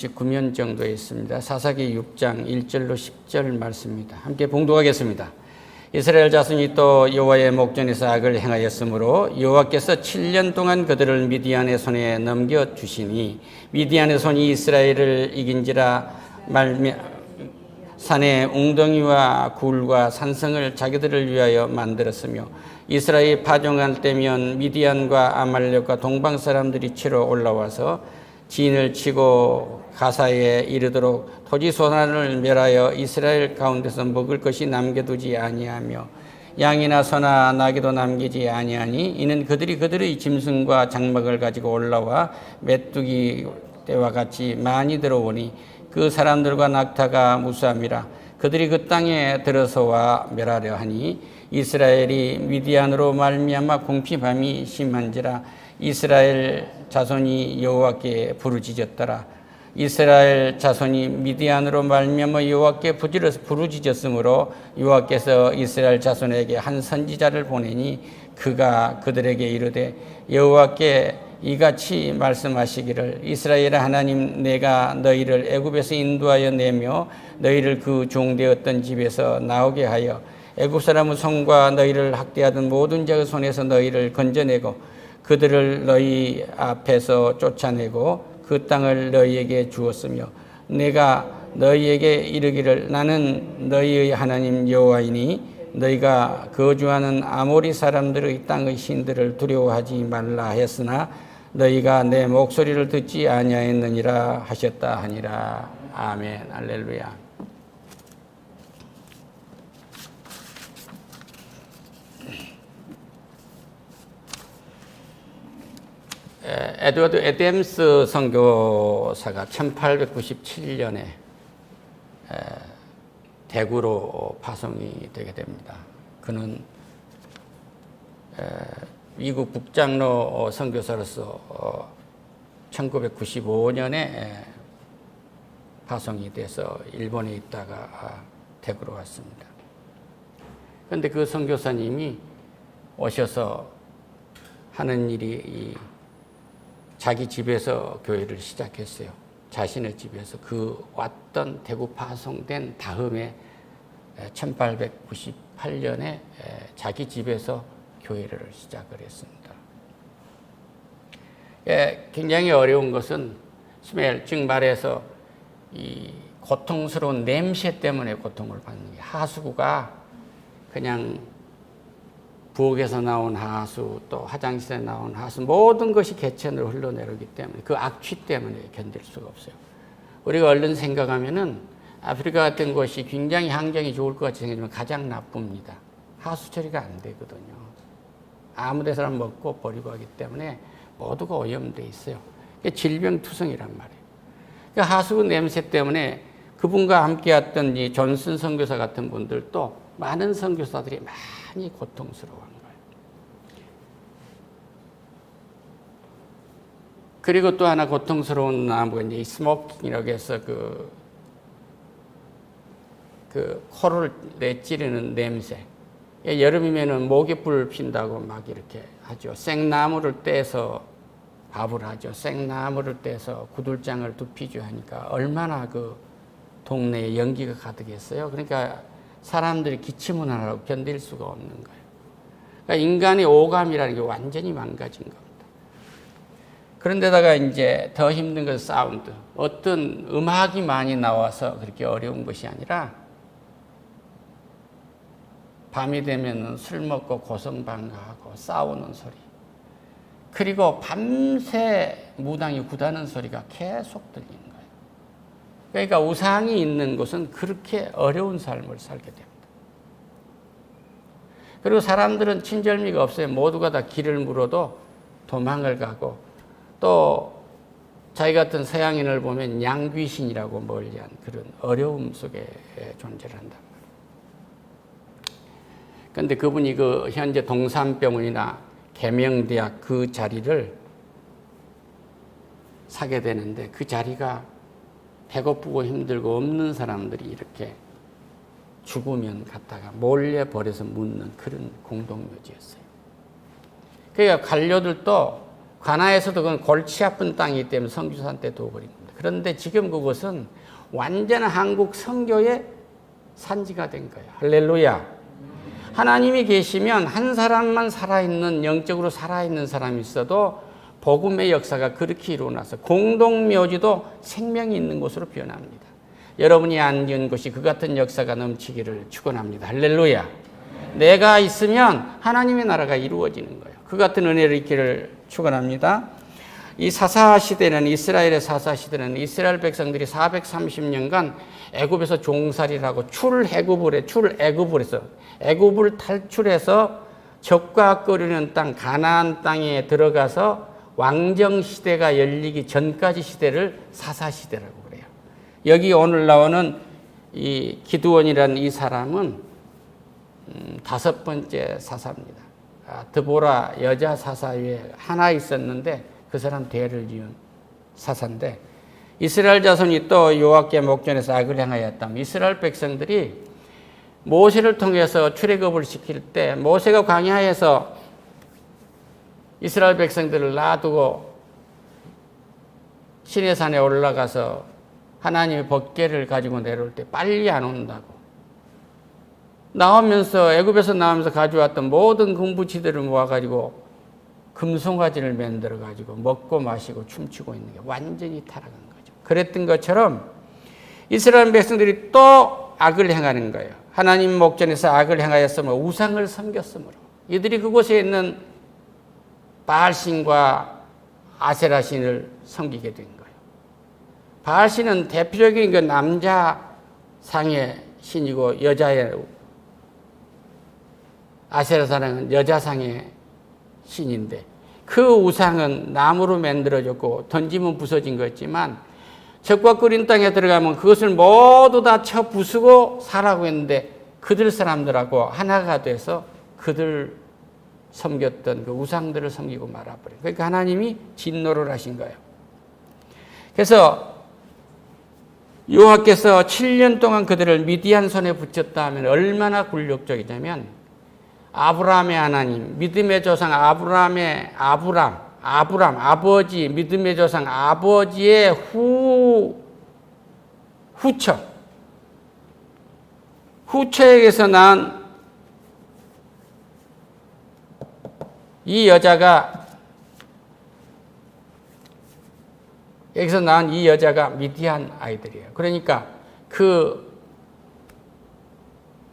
19년 정도에 있습니다. 사사기 6장 1절로 10절 말씀입니다. 함께 봉독하겠습니다. 이스라엘 자손이 또 여호와의 목전에서 악을 행하였으므로 여호와께서 7년 동안 그들을 미디안의 손에 넘겨주시니 미디안의 손이 이스라엘을 이긴지라 산의 웅덩이와 굴과 산성을 자기들을 위하여 만들었으며 이스라엘이 파종할 때면 미디안과 아말렉과 동방 사람들이 치러 올라와서 진을 치고 가사에 이르도록 토지 소산을 멸하여 이스라엘 가운데서 먹을 것이 남겨두지 아니하며 양이나 소나 나귀도 남기지 아니하니 이는 그들이 그들의 짐승과 장막을 가지고 올라와 메뚜기 때와 같이 많이 들어오니 그 사람들과 낙타가 무수함이라. 그들이 그 땅에 들어서와 멸하려 하니 이스라엘이 미디안으로 말미암아 궁핍함이 심한지라. 이스라엘 자손이 여호와께 부르짖었더라. 이스라엘 자손이 미디안으로 말미암아 여호와께 부르짖었으므로 여호와께서 이스라엘 자손에게 한 선지자를 보내니 그가 그들에게 이르되 여호와께 이같이 말씀하시기를 이스라엘 하나님 내가 너희를 애굽에서 인도하여 내며 너희를 그 종되었던 집에서 나오게 하여 애굽 사람의 손과 너희를 학대하던 모든 자의 손에서 너희를 건져내고 그들을 너희 앞에서 쫓아내고 그 땅을 너희에게 주었으며 내가 너희에게 이르기를 나는 너희의 하나님 여호와이니 너희가 거주하는 아모리 사람들의 땅의 신들을 두려워하지 말라 했으나 너희가 내 목소리를 듣지 아니하였느니라 하셨다 하니라. 아멘. 할렐루야. 에드워드 애덤스 선교사가 1897년에 대구로 파송이 되게 됩니다. 그는 미국 북장로 선교사로서 1995년에 파송이 돼서 일본에 있다가 대구로 왔습니다. 그런데 그 선교사님이 오셔서 하는 일이 자기 집에서 교회를 시작했어요. 자신의 집에서 그 왔던 대구 파송된 다음에 1898년에 자기 집에서 교회를 시작을 했습니다. 굉장히 어려운 것은 스멜, 즉 말해서 이 고통스러운 냄새 때문에 고통을 받는 게 하수구가 그냥 부엌에서 나온 하수 또 화장실에 나온 하수 모든 것이 개천으로 흘러내리기 때문에 그 악취 때문에 견딜 수가 없어요. 우리가 얼른 생각하면은 아프리카 같은 곳이 굉장히 환경이 좋을 것 같이 생기지만 가장 나쁩니다. 하수 처리가 안 되거든요. 아무 데서나 먹고 버리고 하기 때문에 모두가 오염돼 있어요. 질병투성이란 말이에요. 그러니까 하수구 냄새 때문에 그분과 함께 왔던 이 존슨 선교사 같은 분들도 많은 선교사들이 많이 고통스러워한 거예요. 그리고 또 하나 고통스러운 나무가 이제 스모킹이라고 해서 그 코를 내찌르는 냄새. 여름이면은 모깃불 핀다고 막 이렇게 하죠. 생나무를 떼서 밥을 하죠. 생나무를 떼서 구들장을 두피죠 하니까 얼마나 그 동네에 연기가 가득했어요. 그러니까 사람들이 기침을 하라고 견딜 수가 없는 거예요. 그러니까 인간의 오감이라는 게 완전히 망가진 겁니다. 그런데다가 이제 더 힘든 건 사운드. 어떤 음악이 많이 나와서 그렇게 어려운 것이 아니라 밤이 되면 술 먹고 고성방가하고 싸우는 소리. 그리고 밤새 무당이 구다는 소리가 계속 들리는 거예요. 그러니까 우상이 있는 곳은 그렇게 어려운 삶을 살게 됩니다. 그리고 사람들은 친절미가 없어요. 모두가 다 길을 물어도 도망을 가고 또 자기 같은 서양인을 보면 양귀신이라고 멀리한 그런 어려움 속에 존재를 한단 말이에요. 그런데 그분이 그 현재 동산병원이나 계명대학 그 자리를 사게 되는데 그 자리가 배고프고 힘들고 없는 사람들이 이렇게 죽으면 갔다가 몰래 버려서 묻는 그런 공동묘지였어요. 그러니까 관료들도 관아에서도 그건 골치 아픈 땅이기 때문에 선교사한테 둬버린 겁니다. 그런데 지금 그곳은 완전 한국 선교의 산지가 된 거예요. 할렐루야. 하나님이 계시면 한 사람만 살아있는, 영적으로 살아있는 사람이 있어도 복음의 역사가 그렇게 일어나서 공동묘지도 생명이 있는 곳으로 변합니다. 여러분이 앉은 곳이 그 같은 역사가 넘치기를 축원합니다. 할렐루야. 내가 있으면 하나님의 나라가 이루어지는 거예요. 그 같은 은혜를 있기를 축원합니다. 이 사사시대는, 이스라엘의 사사시대는 이스라엘 백성들이 430년간 애굽에서 종살이라고 출애굽을 해서 애굽을 탈출해서 적과 끓이는 땅 가나안 땅에 들어가서 왕정시대가 열리기 전까지 시대를 사사시대라고 그래요. 여기 오늘 나오는 이 기드온이라는 이 사람은 5번째 사사입니다. 드보라 여자 사사 외에 하나 있었는데 그 사람 대를 이은 사사인데, 이스라엘 자손이 또 여호와께 목전에서 악을 행하였다면 이스라엘 백성들이 모세를 통해서 출애굽을 시킬 때 모세가 광야에서 이스라엘 백성들을 놔두고 시내산에 올라가서 하나님의 법궤를 가지고 내려올 때 빨리 안 온다고, 나오면서 애굽에서 나오면서 가져왔던 모든 금부치들을 모아가지고 금송아지를 만들어가지고 먹고 마시고 춤추고 있는 게 완전히 타락한 거죠. 그랬던 것처럼 이스라엘 백성들이 또 악을 행하는 거예요. 하나님 목전에서 악을 행하였으므로 우상을 섬겼으므로 이들이 그곳에 있는 바알신과 아세라신을 섬기게 된 거예요. 바알신은 대표적인 그 남자상의 신이고 여자의, 아세라상은 여자상의 신인데, 그 우상은 나무로 만들어졌고 던지면 부서진 거였지만 적과 끓인 땅에 들어가면 그것을 모두 다 쳐 부수고 사라고 했는데 그들 사람들하고 하나가 돼서 그들 섬겼던 그 우상들을 섬기고 말아버려요. 그러니까 하나님이 진노를 하신 거예요. 그래서 여호와께서 7년 동안 그들을 미디안 손에 붙였다 하면 얼마나 굴욕적이냐면, 아브라함의 하나님, 믿음의 조상 아브라함의 아브람 아버지, 믿음의 조상 아버지의 후처에게서 난 이 여자가, 여기서 낳은 이 여자가 미디안 아이들이에요. 그러니까 그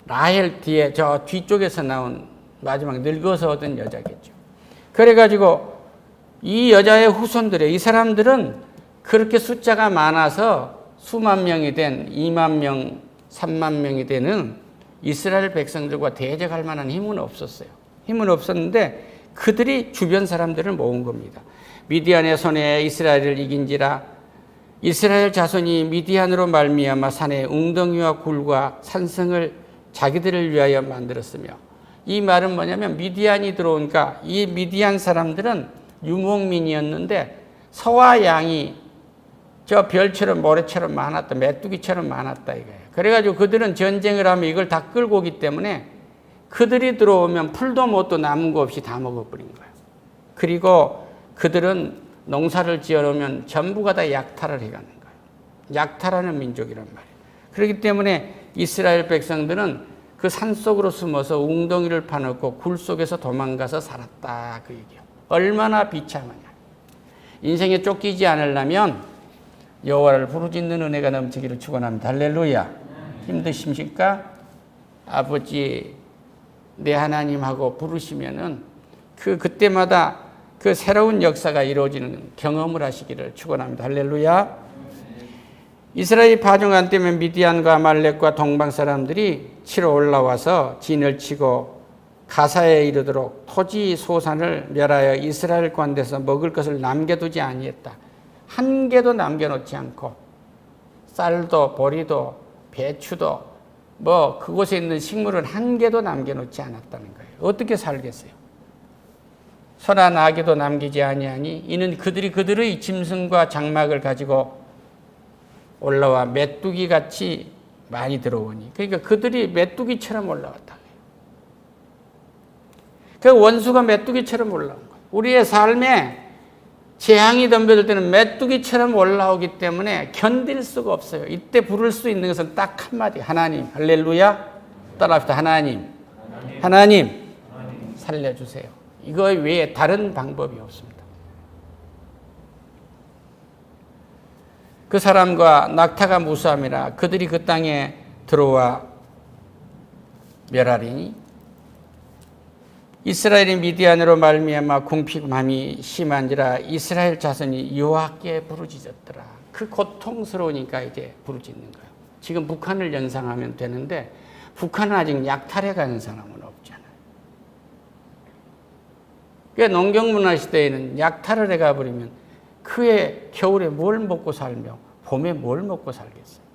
라헬 뒤에 저 뒤쪽에서 나온 마지막 늙어서 얻은 여자겠죠. 그래가지고 이 여자의 후손들이, 이 사람들은 그렇게 숫자가 많아서 수만 명이 된 2만 명, 3만 명이 되는 이스라엘 백성들과 대적할 만한 힘은 없었어요. 힘은 없었는데 그들이 주변 사람들을 모은 겁니다. 미디안의 손에 이스라엘을 이긴지라 이스라엘 자손이 미디안으로 말미암아 산에 웅덩이와 굴과 산성을 자기들을 위하여 만들었으며, 이 말은 뭐냐면 미디안이 들어오니까 이 미디안 사람들은 유목민이었는데 소와 양이 저 별처럼 모래처럼 많았다, 메뚜기처럼 많았다 이거예요. 그래가지고 그들은 전쟁을 하면 이걸 다 끌고 오기 때문에 그들이 들어오면 풀도 못도 남은 거 없이 다 먹어버린 거예요. 그리고 그들은 농사를 지어놓으면 전부가 다 약탈을 해가는 거예요. 약탈하는 민족이란 말이에요. 그렇기 때문에 이스라엘 백성들은 그 산속으로 숨어서 웅덩이를 파놓고 굴 속에서 도망가서 살았다, 그 얘기예요. 얼마나 비참하냐. 인생에 쫓기지 않으려면 여호와를 부르짖는 은혜가 넘치기를 축원합니다. 할렐루야. 힘드십니까? 아버지 내 하나님하고 부르시면은 그때마다 그 새로운 역사가 이루어지는 경험을 하시기를 축원합니다. 할렐루야. 이스라엘이 파종한 때문에 미디안과 아말렉과 동방 사람들이 치러 올라와서 진을 치고 가사에 이르도록 토지 소산을 멸하여 이스라엘 관대에서 먹을 것을 남겨두지 아니했다. 한 개도 남겨놓지 않고 쌀도 보리도 배추도 뭐 그곳에 있는 식물을 한 개도 남겨놓지 않았다는 거예요. 어떻게 살겠어요? 소나 나귀도 남기지 아니하니 이는 그들의 짐승과 장막을 가지고 올라와 메뚜기 같이 많이 들어오니, 그러니까 그들이 메뚜기처럼 올라왔다. 그 원수가 메뚜기처럼 올라온 거예요. 우리의 삶에 재앙이 덤벼들 때는 메뚜기처럼 올라오기 때문에 견딜 수가 없어요. 이때 부를 수 있는 것은 딱 한마디. 하나님. 할렐루야. 따라합시다. 하나님. 하나님. 살려주세요. 이거 외에 다른 방법이 없습니다. 그 사람과 낙타가 무수함이라 그들이 그 땅에 들어와 멸하리니 이스라엘이 미디안으로 말미암아 궁핍함이 심한지라 이스라엘 자손이 여호와께 부르짖었더라. 그 고통스러우니까 이제 부르짖는 거예요. 지금 북한을 연상하면 되는데 북한은 아직 약탈해 가는 사람은 없잖아요. 그러니까 농경문화 시대에는 약탈을 해가 버리면 그의 겨울에 뭘 먹고 살며 봄에 뭘 먹고 살겠어요.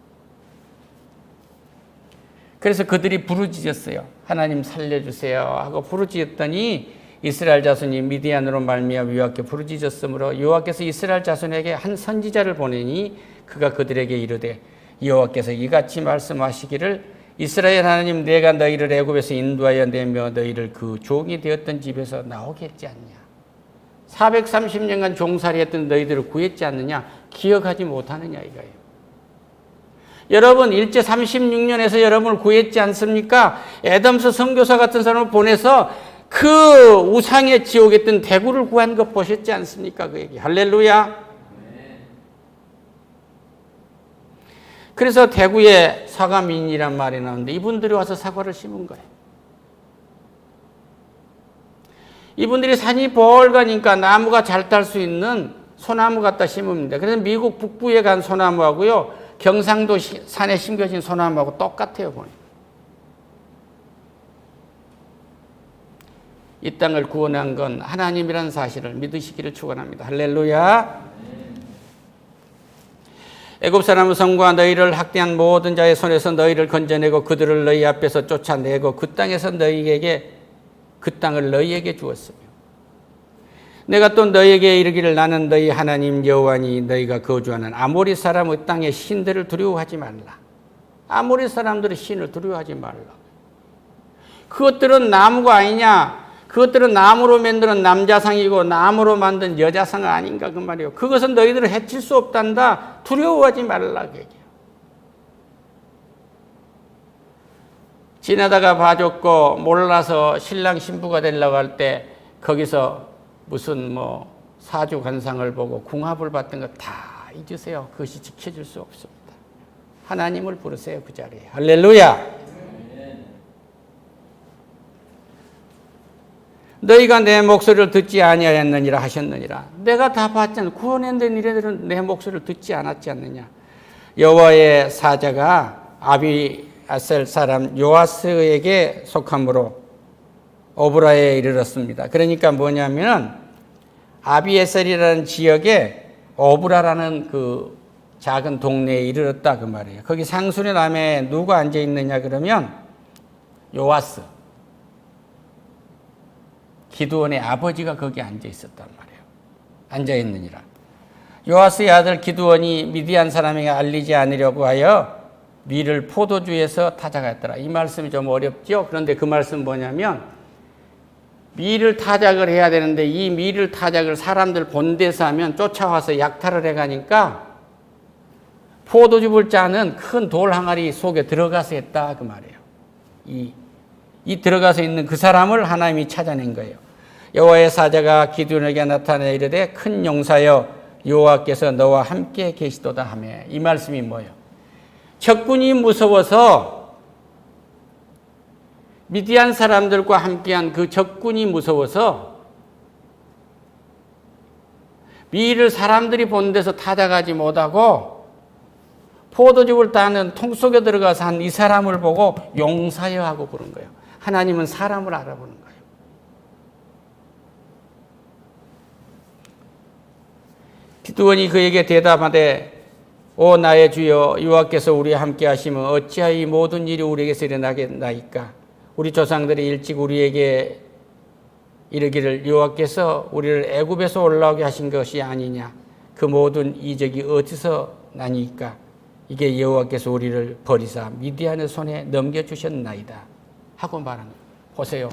그래서 그들이 부르짖었어요. 하나님 살려주세요 하고 부르짖었더니 이스라엘 자손이 미디안으로 말미암아 여호와께 부르짖었으므로 여호와께서 이스라엘 자손에게 한 선지자를 보내니 그가 그들에게 이르되 여호와께서 이같이 말씀하시기를 이스라엘 하나님 내가 너희를 애굽에서 인도하여 내며 너희를 그 종이 되었던 집에서 나오게 했지 않냐. 430년간 종살이했던 너희들을 구했지 않느냐. 기억하지 못하느냐 이거예요. 여러분 일제 36년에서 여러분을 구했지 않습니까? 애덤스 선교사 같은 사람을 보내서 그 우상의 지옥이었던 대구를 구한 것 보셨지 않습니까? 그 얘기. 할렐루야. 그래서 대구에 사과민이란 말이 나오는데 이분들이 와서 사과를 심은 거예요. 이분들이 산이 벌가니까 나무가 잘 딸 수 있는 소나무 갖다 심습니다. 그래서 미국 북부에 간 소나무하고요. 경상도 산에 심겨진 소나무하고 똑같아요. 보니. 이 땅을 구원한 건 하나님이라는 사실을 믿으시기를 축원합니다. 할렐루야. 애굽 사람은 성과 너희를 학대한 모든 자의 손에서 너희를 건져내고 그들을 너희 앞에서 쫓아내고 그 땅에서 너희에게 그 땅을 너희에게 주었으며 내가 또 너희에게 이르기를 나는 너희 하나님 여호와니 너희가 거주하는 아모리 사람의 땅의 신들을 두려워하지 말라. 아모리 사람들의 신을 두려워하지 말라. 그것들은 나무가 아니냐. 그것들은 나무로 만드는 남자상이고 나무로 만든 여자상 아닌가 그 말이에요. 그것은 너희들을 해칠 수 없단다. 두려워하지 말라 그 얘기예요. 지나다가 봐줬고 몰라서 신랑 신부가 되려고 할 때 거기서 무슨 뭐 사주 관상을 보고 궁합을 봤던 거 다 잊으세요. 그것이 지켜줄 수 없습니다. 하나님을 부르세요. 그 자리에. 할렐루야. 너희가 내 목소리를 듣지 아니하였느니라 하셨느니라. 내가 다 봤잖아. 구원된 이들은 내 목소리를 듣지 않았지 않느냐. 여호와의 사자가 아비아셀 사람 요아스에게 속함으로 오브라에 이르렀습니다. 그러니까 뭐냐면 아비에셀이라는 지역에 오브라라는 그 작은 동네에 이르렀다 그 말이에요. 거기 상수리 남에 누가 앉아 있느냐 그러면 요아스 기드온의 아버지가 거기 앉아 있었단 말이에요. 앉아 있느니라. 요아스의 아들 기드온이 미디안 사람에게 알리지 않으려고 하여 밀을 포도주에서 타작했더라. 이 말씀이 좀 어렵죠. 그런데 그 말씀은 뭐냐면 밀을 타작을 해야 되는데 이 밀을 타작을 사람들 본데서 하면 쫓아와서 약탈을 해가니까 포도즙을 짜는 큰 돌 항아리 속에 들어가서 했다 그 말이에요. 이 들어가서 있는 그 사람을 하나님이 찾아낸 거예요. 여호와의 사자가 기드온에게 나타내 이르되 큰 용사여 여호와께서 너와 함께 계시도다 하며 이 말씀이 뭐예요? 적군이 무서워서 미디안 사람들과 함께한 그 적군이 무서워서 밀을 사람들이 본 데서 타작하지 못하고 포도즙을 따는 통 속에 들어가서 한 이 사람을 보고 용사여 하고 부른 거예요. 하나님은 사람을 알아보는 거예요. 기드온이 그에게 대답하되 오 나의 주여 여호와께서 우리와 함께 하시면 어찌하여 이 모든 일이 우리에게서 일어나겠나이까. 우리 조상들이 일찍 우리에게 이르기를 여호와께서 우리를 애굽에서 올라오게 하신 것이 아니냐. 그 모든 이적이 어디서 나니까. 이게 여호와께서 우리를 버리사 미디안의 손에 넘겨주셨나이다 하고 말하는 거예요. 보세요.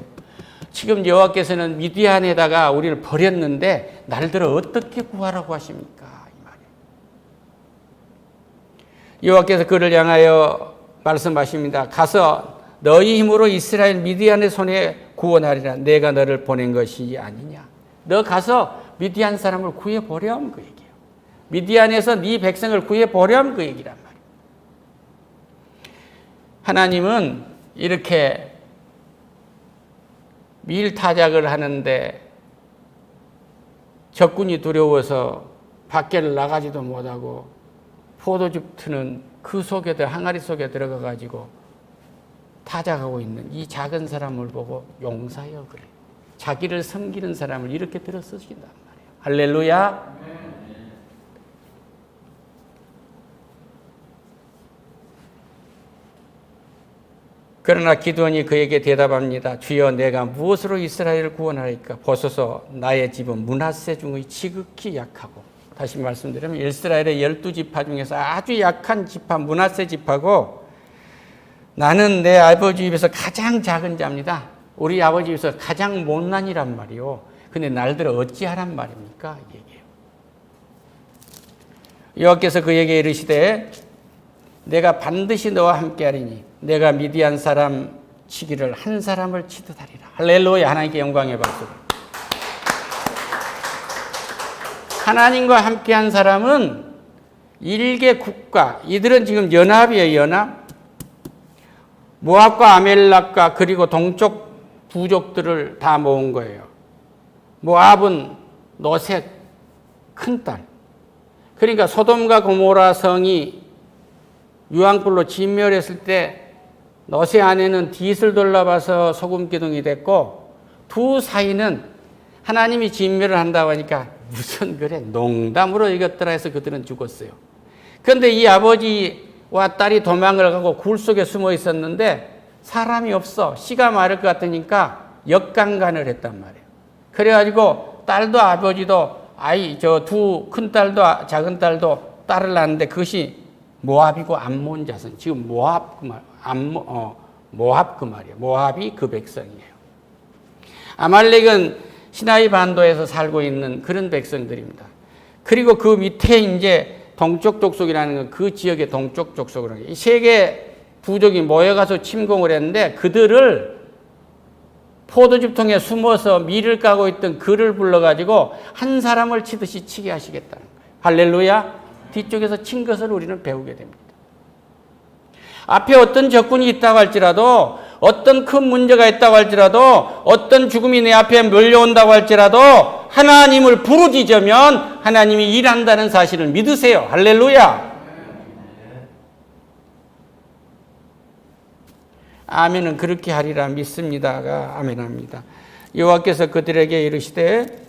지금 여호와께서는 미디안에다가 우리를 버렸는데 날들을 어떻게 구하라고 하십니까? 이 말이에요. 여호와께서 그를 향하여 말씀하십니다. 가서 너희 힘으로 이스라엘 미디안의 손에 구원하리라. 내가 너를 보낸 것이 아니냐. 너 가서 미디안 사람을 구해보렴 그 얘기예요. 미디안에서 네 백성을 구해보렴 그 얘기란 말이에요. 하나님은 이렇게 밀타작을 하는데 적군이 두려워서 밖에를 나가지도 못하고 포도즙 트는 그 속에도 항아리 속에 들어가 가지고 타작하고 있는 이 작은 사람을 보고 용사여 그래. 자기를 섬기는 사람을 이렇게 들어 쓰신단 말이에요. 할렐루야. 그러나 기드온이 그에게 대답합니다. 주여 내가 무엇으로 이스라엘을 구원하리까? 보소서 나의 집은 므낫세 중의 지극히 약하고, 다시 말씀드리면 이스라엘의 12지파 중에서 아주 약한 지파 므낫세 지파고, 나는 내 아버지 집에서 가장 작은 자입니다. 우리 아버지 집에서 가장 못난이란 말이요. 근데 날들을 어찌하란 말입니까? 얘기해요. 여호와께서 그에게 이르시되 내가 반드시 너와 함께하리니 내가 미디안 사람 치기를 한 사람을 치듯 하리라. 할렐루야. 하나님께 영광의 박수. 하나님과 함께한 사람은 일개 국가, 이들은 지금 연합이에요. 연합. 모압과 아멜렉과 그리고 동쪽 부족들을 다 모은 거예요. 모압은 노색 큰딸. 그러니까 소돔과 고모라 성이 유황불로 진멸했을 때 너세 아내는 딧을 돌려봐서 소금 기둥이 됐고, 두 사이는 하나님이 진멸을 한다고 하니까 무슨 그래 농담으로 이겼더라 해서 그들은 죽었어요. 그런데 이 아버지와 딸이 도망을 가고 굴 속에 숨어 있었는데 사람이 없어. 씨가 마를 것 같으니까 역강간을 했단 말이에요. 그래가지고 딸도 아버지도 저 두 큰딸도 작은 딸도 딸을 낳았는데 그것이 모압이고 암몬 자손. 지금 모압 그 말, 모압 그 말이에요. 모압이 그 백성이에요. 아말렉은 시나이 반도에서 살고 있는 그런 백성들입니다. 그리고 그 밑에 이제 동쪽 족속이라는 건 그 지역의 동쪽 족속이라는 게, 이 세 개 부족이 모여가서 침공을 했는데 그들을 포도즙통에 숨어서 밀을 까고 있던 그를 불러가지고 한 사람을 치듯이 치게 하시겠다는 거예요. 할렐루야. 뒤쪽에서 친 것을 우리는 배우게 됩니다. 앞에 어떤 적군이 있다고 할지라도, 어떤 큰 문제가 있다고 할지라도, 어떤 죽음이 내 앞에 몰려온다고 할지라도 하나님을 부르짖으면 하나님이 일한다는 사실을 믿으세요. 할렐루야. 아멘은 그렇게 하리라 믿습니다가 아멘합니다. 여호와께서 그들에게 이르시되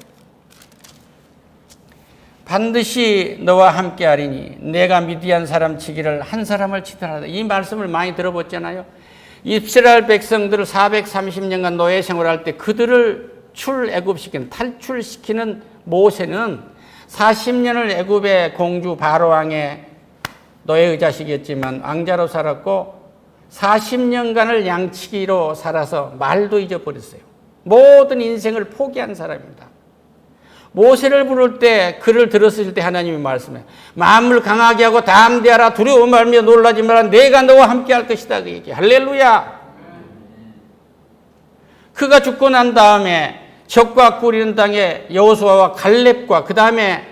반드시 너와 함께하리니 내가 미디안 사람 치기를 한 사람을 치더라. 이 말씀을 많이 들어봤잖아요. 이스라엘 백성들을 430년간 노예 생활할 때 그들을 출애굽시키는, 탈출시키는 모세는 40년을 애굽의 공주 바로왕의 노예의 자식이었지만 왕자로 살았고 40년간을 양치기로 살아서 말도 잊어버렸어요. 모든 인생을 포기한 사람입니다. 모세를 부를 때, 그를 들었을 때 하나님이 말씀해, 마음을 강하게 하고 담대하라, 두려워 말며 놀라지 마라, 내가 너와 함께 할 것이다 그 얘기. 할렐루야. 그가 죽고 난 다음에 적과 꾸리는 땅에 여호수아와 갈렙과 그 다음에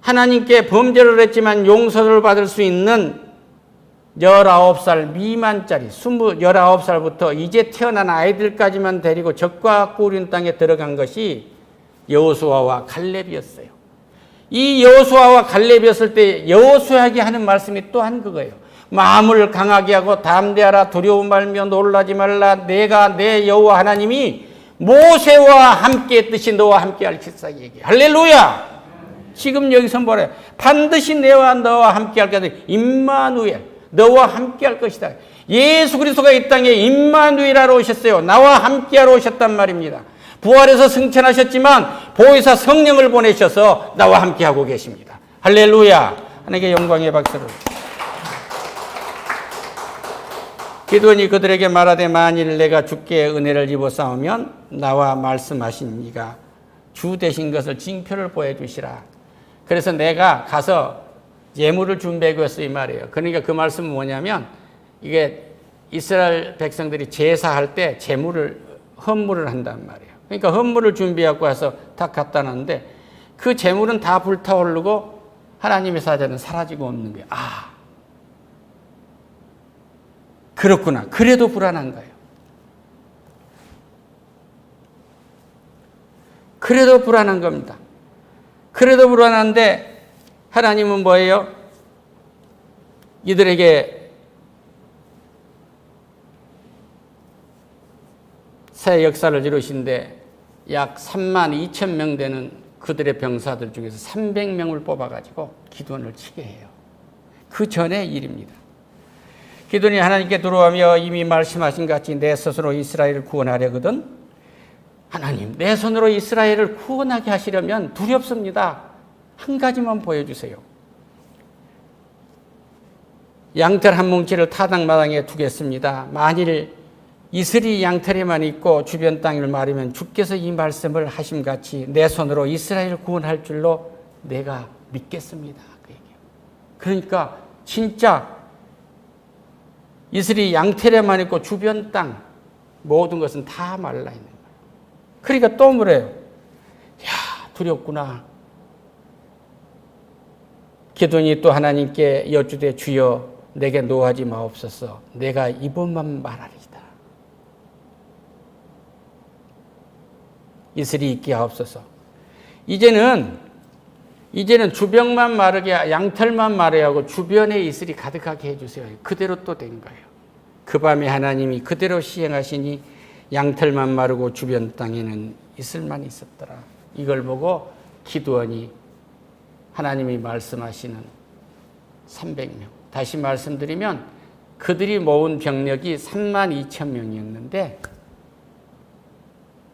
하나님께 범죄를 했지만 용서를 받을 수 있는 19살 미만짜리 19살부터 이제 태어난 아이들까지만 데리고 적과 꾸리는 땅에 들어간 것이 여호수아와 갈렙이었어요. 이 여호수아와 갈렙이었을 때 여호수아에게 하는 말씀이 또한 그거예요. 마음을 강하게 하고 담대하라, 두려워 말며 놀라지 말라, 내가 내 여호와 하나님이 모세와 함께 했듯이 너와 함께 할 것이다 얘기해. 할렐루야. 지금 여기서 뭐래? 반드시 너와 함께 할 것이다. 임마누엘, 너와 함께 할 것이다. 예수 그리스도가 이 땅에 임마누엘하러 오셨어요. 나와 함께하러 오셨단 말입니다. 부활해서 승천하셨지만 보혜사 성령을 보내셔서 나와 함께하고 계십니다. 할렐루야. 하나님께 영광의 박수를. 기드온이 그들에게 말하되 만일 내가 주께 은혜를 입어 싸우면 나와 말씀하신 이가 주 되신 것을 징표를 보여주시라. 그래서 내가 가서 예물을 준비하고 있어 이 말이에요. 그러니까 그 말씀은 뭐냐면 이게 이스라엘 백성들이 제사할 때 헌물을 한단 말이에요. 그러니까 헌물을 준비하고 와서 다 갖다 놨는데 그 제물은 다 불타오르고 하나님의 사자는 사라지고 없는 거예요. 아, 그렇구나. 그래도 불안한 거예요. 그래도 불안한 겁니다. 그래도 불안한데 하나님은 뭐예요? 이들에게 새 역사를 이루신데 약 3만 2천 명 되는 그들의 병사들 중에서 300명을 뽑아가지고 기드온을 치게 해요. 그 전의 일입니다. 기드온이 하나님께 들어오며 이미 말씀하신 같이 내 스스로 이스라엘을 구원하려거든 하나님, 내 손으로 이스라엘을 구원하게 하시려면 두렵습니다. 한 가지만 보여주세요. 양털 한 뭉치를 타당마당에 두겠습니다. 만일 이슬이 양털에만 있고 주변 땅을 마르면 주께서 이 말씀을 하심같이 내 손으로 이스라엘을 구원할 줄로 내가 믿겠습니다. 그 얘기예요. 그러니까 진짜 이슬이 양털에만 있고 주변 땅 모든 것은 다 말라 있는 거예요. 그러니까 또 물어요. 야, 두렵구나. 기드온이 또 하나님께 여쭈되 주여 내게 노하지 마옵소서. 내가 이번만 말하리이다. 이슬이 있게 하옵소서. 이제는 주변만 마르게, 양털만 마르게 하고 주변에 이슬이 가득하게 해주세요. 그대로 또 된 거예요. 그 밤에 하나님이 그대로 시행하시니 양털만 마르고 주변 땅에는 이슬만 있었더라. 이걸 보고 기드온이 하나님이 말씀하시는 300명. 다시 말씀드리면 그들이 모은 병력이 3만 2천 명이었는데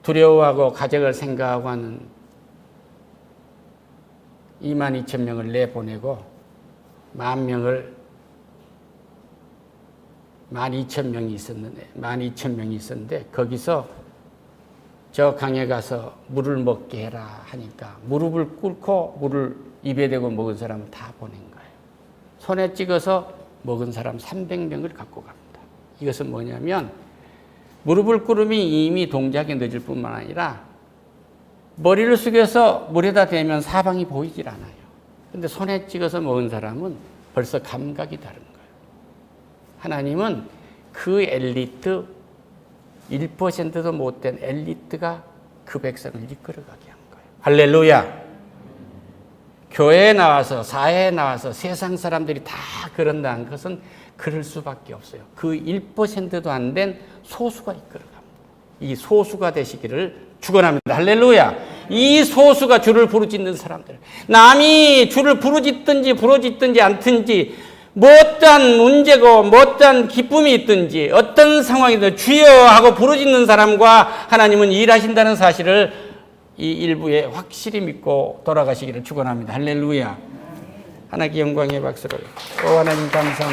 두려워하고 가족을 생각하고 하는 2만 2천 명을 내보내고 12,000명이 있었는데 거기서 저 강에 가서 물을 먹게 해라 하니까 무릎을 꿇고 물을 입에 대고 먹은 사람을 다 보낸 거예요. 손에 찍어서 먹은 사람 300명을 갖고 갑니다. 이것은 뭐냐면 무릎을 꿇음이 이미 동작이 늦을 뿐만 아니라 머리를 숙여서 물에다 대면 사방이 보이질 않아요. 그런데 손에 찍어서 먹은 사람은 벌써 감각이 다른 거예요. 하나님은 그 엘리트 1%도 못된 엘리트가 그 백성을 이끌어가게 한 거예요. 할렐루야. 교회에 나와서 사회에 나와서 세상 사람들이 다 그런다는 것은 그럴 수밖에 없어요. 그 1%도 안 된 소수가 이끌어갑니다. 이 소수가 되시기를 축원합니다. 할렐루야. 이 소수가 주를 부르짖는 사람들. 남이 주를 부르짖든지 않든지 못한 문제고 못한 기쁨이 있든지 어떤 상황이든 주여 하고 부르짖는 사람과 하나님은 일하신다는 사실을 이 일부에 확실히 믿고 돌아가시기를 축원합니다. 할렐루야. 하나님께 영광의 박수를. 오 하나님 감사합니다.